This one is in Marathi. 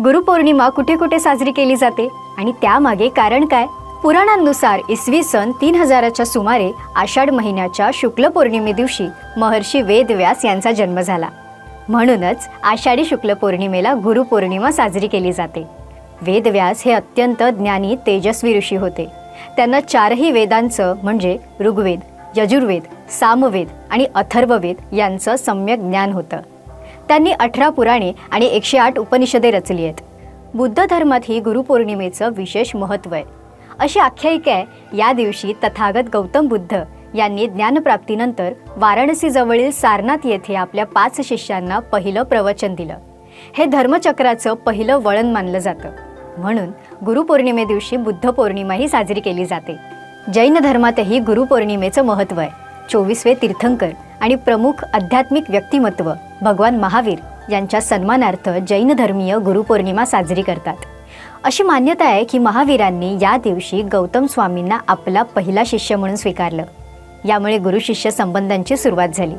गुरुपौर्णिमा कुठे कुठे साजरी केली जाते आणि त्यामागे कारण काय? पुराणांनुसार इसवी सन 3000च्या सुमारे आषाढ महिन्याच्या शुक्ल पौर्णिमे दिवशी महर्षी वेदव्यास यांचा जन्म झाला. म्हणूनच आषाढी शुक्ल पौर्णिमेला गुरुपौर्णिमा साजरी केली जाते. वेदव्यास हे अत्यंत ज्ञानी तेजस्वी ऋषी होते. त्यांना चारही वेदांचं म्हणजे ऋग्वेद, यजुर्वेद, सामवेद आणि अथर्ववेद यांचं सम्यक ज्ञान होतं. त्यांनी 18 पुराणे आणि 108 उपनिषदे रचली आहेत. बुद्ध धर्मातही गुरुपौर्णिमेचं विशेष महत्त्व आहे. अशी आख्यायिका आहे, या दिवशी तथागत गौतम बुद्ध यांनी ज्ञानप्राप्तीनंतर वाराणसीजवळील सारनाथ येथे आपल्या 5 शिष्यांना पहिलं प्रवचन दिलं. हे धर्मचक्राचं पहिलं वळण मानलं जातं. म्हणून गुरुपौर्णिमे दिवशी बुद्ध पौर्णिमाही साजरी केली जाते. जैन धर्मातही गुरुपौर्णिमेचं महत्त्व आहे. 24वे तीर्थंकर आणि प्रमुख आध्यात्मिक व्यक्तिमत्व भगवान महावीर यांच्या सन्मानार्थ जैन धर्मीय गुरुपौर्णिमा साजरी करतात. अशी मान्यता आहे की महावीरांनी या दिवशी गौतम स्वामींना आपला पहिला शिष्य म्हणून स्वीकारलं. यामुळे गुरु शिष्य संबंधांची सुरुवात झाली.